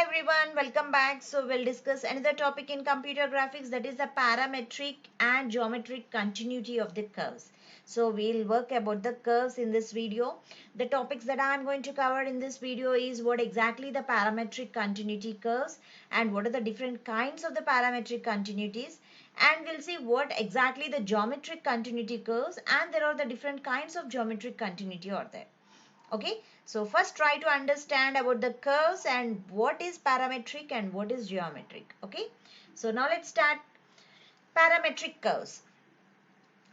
everyone, welcome back. So we'll discuss another topic in computer graphics, that is the parametric and geometric continuity of the curves. So we'll work about the curves in this video. The topics that I'm going to cover in this video is what exactly the parametric continuity curves and what are the different kinds of the parametric continuities, and we'll see what exactly the geometric continuity curves, and there are the different kinds of geometric continuity are there. Okay, so first try to understand about the curves and what is parametric and what is geometric. Okay, so now let's start parametric curves.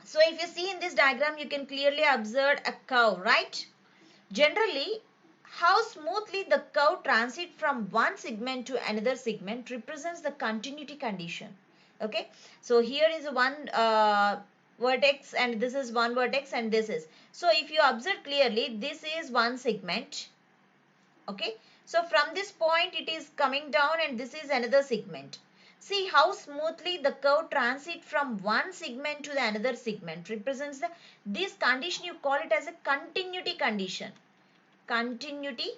So if you see in this diagram, you can clearly observe a curve, right? Generally, how smoothly the curve transit from one segment to another segment represents the continuity condition. Okay, so here is one vertex and this is one vertex and this is. So if you observe clearly, this is one segment. Okay, so from this point it is coming down and this is another segment. See how smoothly the curve transit from one segment to the another segment represents this condition. You call it as a continuity condition. Continuity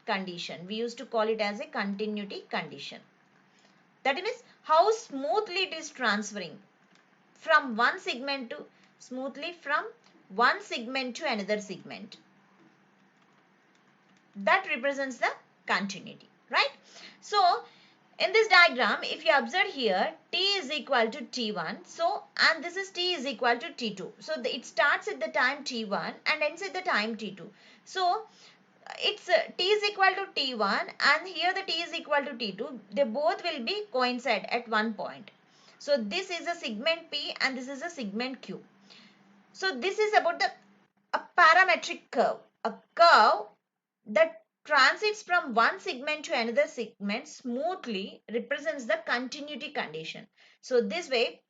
condition. We used to call it as a continuity condition. That means how smoothly it is transferring from one segment to another segment. That represents the continuity, right? So in this diagram, if you observe here, t is equal to t1. So, and this is t is equal to t2. So it starts at the time t1 and ends at the time t2. So it's t is equal to t1 and here the t is equal to t2. They both will be coincide at one point. So this is a segment p and this is a segment q. So this is about a parametric curve. A curve that transits from one segment to another segment smoothly represents the continuity condition. So this way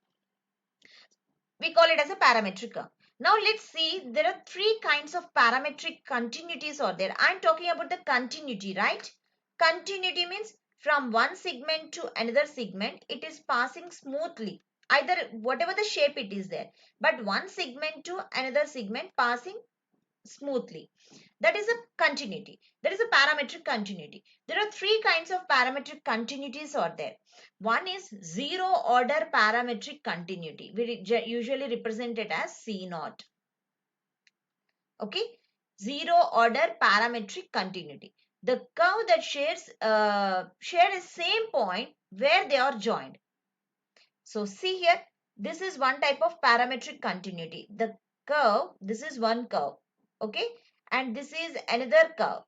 we call it as a parametric curve. Now let's see, there are three kinds of parametric continuities are there. I'm talking about the continuity, right? Continuity means from one segment to another segment, it is passing smoothly. Either whatever the shape it is there, but one segment to another segment passing smoothly. That is a continuity. That is a parametric continuity. There are three kinds of parametric continuities are there. One is zero order parametric continuity. We usually represent it as C naught. Okay, zero order parametric continuity. The curve that share a same point where they are joined. So see here, this is one type of parametric continuity. The curve, this is one curve. Okay, and this is another curve.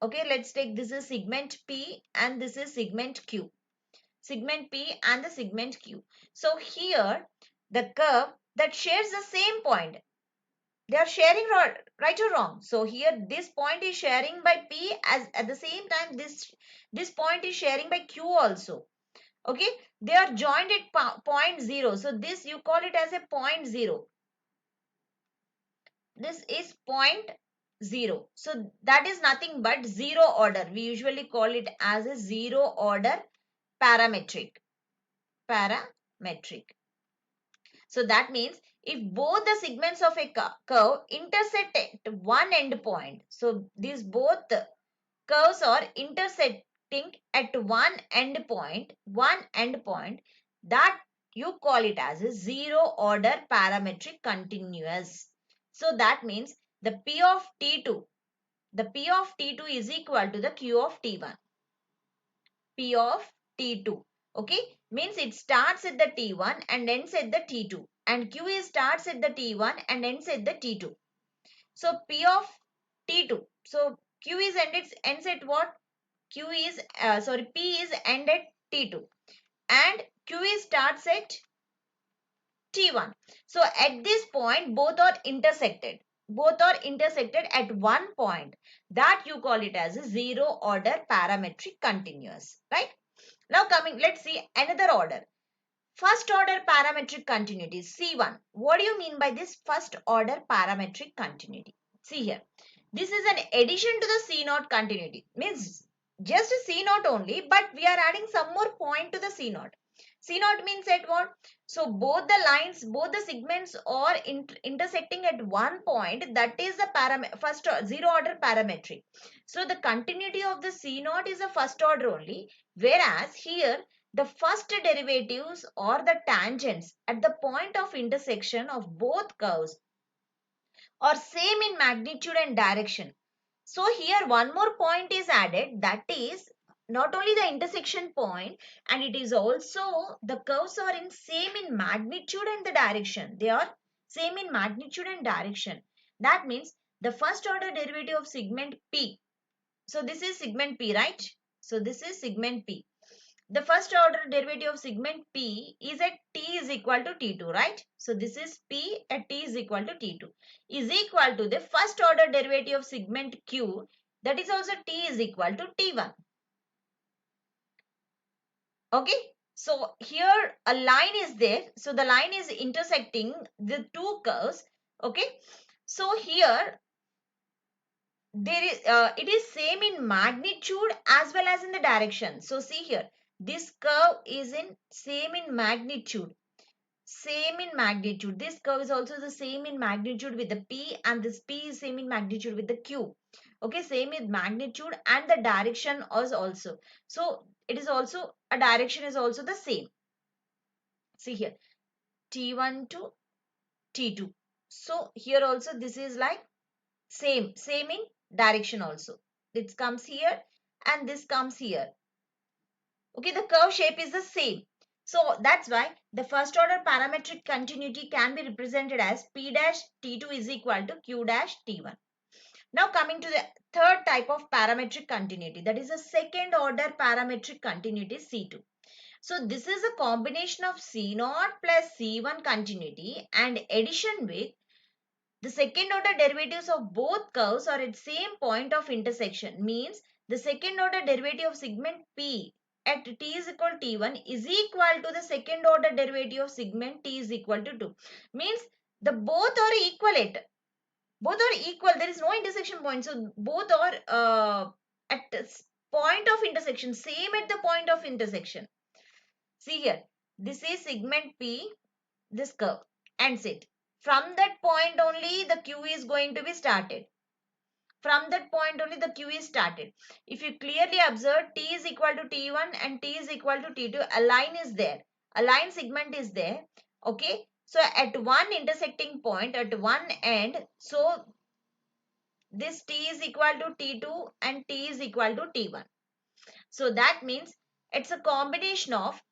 Okay, let's take this is segment P and this is segment Q. Segment P and the segment Q. So here the curve that shares the same point. They are sharing right or wrong. So here this point is sharing by P, as at the same time this point is sharing by Q also. Okay, they are joined at point 0. So this you call it as a point 0. This is point 0. So that is nothing but zero order. We usually call it as a zero order parametric. Parametric. So that means if both the segments of a curve intersect at one end point, so these both curves are intersecting at one end point, that you call it as a zero order parametric continuous. So that means the P of T2, is equal to the Q of T1. P of T2. Okay, means it starts at the T1 and ends at the T2, and Q is starts at the T1 and ends at the T2. So P of T2. So Q is ends at what? Q is P is end at T2 and Q is starts at T1. So at this point both are intersected. Both are intersected at one point. That you call it as a zero order parametric continuous, right? Now let's see another order. First order parametric continuity, C1. What do you mean by this first order parametric continuity? See here. This is an addition to the C naught continuity. Means just a C naught only, but we are adding some more point to the C naught. C naught means at what? So both the lines, both the segments are intersecting at one point. That is the first zero order parametric. So the continuity of the C naught is a first order only. Whereas here the first derivatives or the tangents at the point of intersection of both curves are same in magnitude and direction. So here one more point is added, that is not only the intersection point, and it is also the curves are in same in magnitude and the direction. They are same in magnitude and direction. That means the first order derivative of segment P. So this is segment P, right? So this is segment P. The first order derivative of segment P is at t is equal to t2, right? So this is P at t is equal to t2 is equal to the first order derivative of segment Q, that is also t is equal to t1. Okay, so here a line is there. So the line is intersecting the two curves. Okay, so here there is it is same in magnitude as well as in the direction. So see here, this curve is in same in magnitude, same in magnitude. This curve is also the same in magnitude with the P, and this P is same in magnitude with the Q. Okay, same in magnitude, and the direction is also. So it is also a direction is also the same. See here, T1 to T2. So here also this is like same in direction also. This comes here and this comes here. Okay, the curve shape is the same. So that's why the first order parametric continuity can be represented as P dash T2 is equal to Q dash T1. Now coming to the third type of parametric continuity, that is a second order parametric continuity C2. So this is a combination of C0 plus C1 continuity and addition with the second order derivatives of both curves are at same point of intersection, means the second order derivative of segment P at t is equal to t1 is equal to the second order derivative of segment t is equal to 2. Means the both are equivalent. Both are equal. There is no intersection point. So both are at point of intersection, same at the point of intersection. See here, this is segment P, this curve, and sit. From that point only the Q is going to be started. From that point only the Q is started. If you clearly observe, T is equal to T1 and T is equal to T2, a line is there. A line segment is there. Okay. So at one intersecting point, at one end, so this T is equal to T2 and T is equal to T1. So that means it's a combination of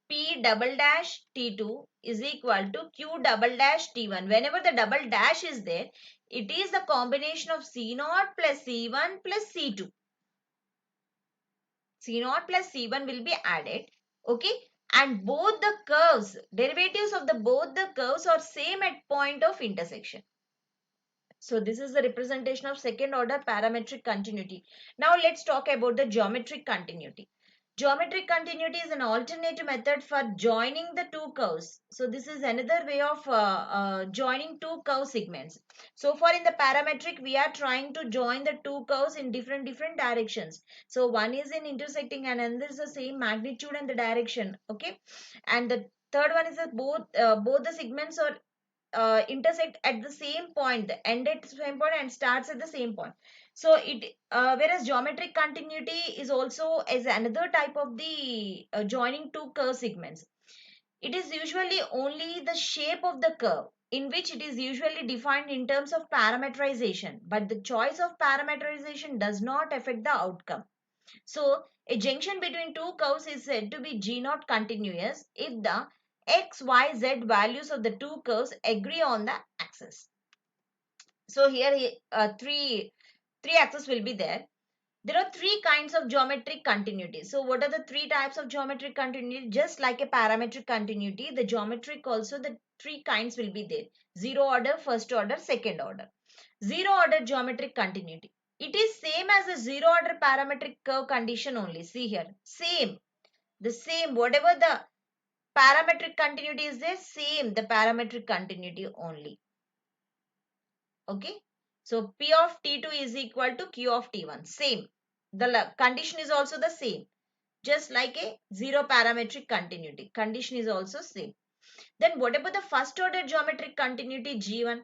P double dash T2 is equal to Q double dash T1. Whenever the double dash is there, it is the combination of C0 plus C1 plus C2. C0 plus C1 will be added. Okay. And both the curves, derivatives of the both the curves are same at point of intersection. So this is the representation of second order parametric continuity. Now let's talk about the geometric continuity. Geometric continuity is an alternative method for joining the two curves. So this is another way of joining two curve segments. So for in the parametric, we are trying to join the two curves in different directions. So one is in intersecting and another is the same magnitude and the direction. Okay, and the third one is that both the segments are intersect at the same point, the end at the same point and starts at the same point. So it whereas geometric continuity is also as another type of the joining two curve segments. It is usually only the shape of the curve in which it is usually defined in terms of parameterization, but the choice of parameterization does not affect the outcome. So a junction between two curves is said to be G0 continuous if the x, y, z values of the two curves agree on the axis. So here three axes will be there. There are three kinds of geometric continuity. So what are the three types of geometric continuity? Just like a parametric continuity, the geometric also the three kinds will be there. Zero order, first order, second order. Zero order geometric continuity. It is same as a zero order parametric curve condition only. See here, same. The same, whatever the parametric continuity is there, same the parametric continuity only. Okay. So P of T2 is equal to Q of T1. Same. The condition is also the same. just like a zero parametric continuity. Condition is also same. Then what about the first order geometric continuity G1?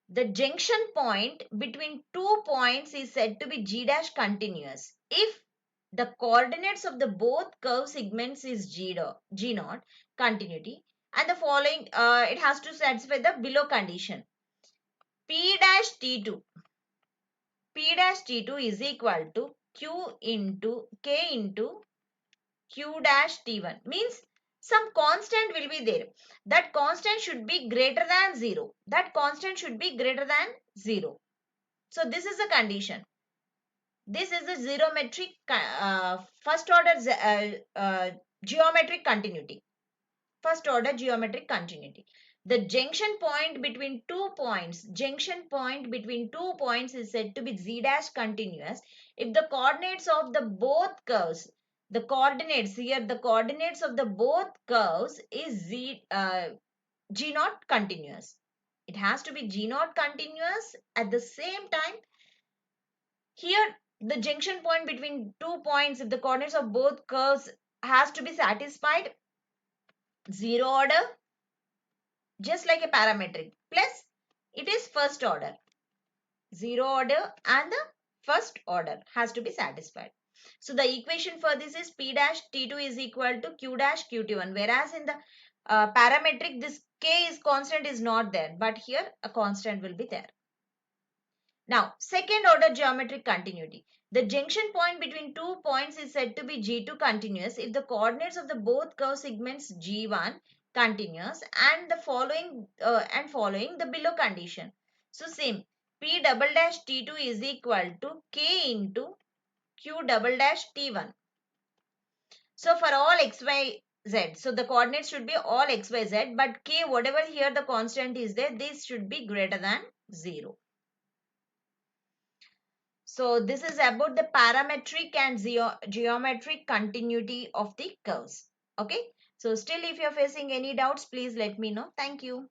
The junction point between two points is said to be G dash continuous if the coordinates of the both curve segments is G naught continuity, and the following it has to satisfy the below condition. P dash T2 is equal to Q into K into Q dash T1, means some constant will be there. That constant should be greater than 0. That constant should be greater than 0. So this is the condition. This is the zerometric first order geometric continuity. First order geometric continuity. The junction point between two points is said to be z dash continuous if the coordinates of the both curves, the coordinates here, the coordinates of the both curves is g naught continuous. It has to be g naught continuous. At the same time, here the junction point between two points, if the coordinates of both curves has to be satisfied, zero order, just like a parametric, plus it is first order, zero order and the first order has to be satisfied. So the equation for this is P dash T2 is equal to Q dash QT1, whereas in the parametric this K is constant is not there, but here a constant will be there. Now, second order geometric continuity. The junction point between two points is said to be G2 continuous if the coordinates of the both curve segments G1 continuous and the following the below condition. So same, P double dash T2 is equal to K into Q double dash T1. So for all x, y, z, so the coordinates should be all x, y, z, but K, whatever here the constant is there, this should be greater than 0. So this is about the parametric and geometric continuity of the curves. Okay. So still if you're facing any doubts, please let me know. Thank you.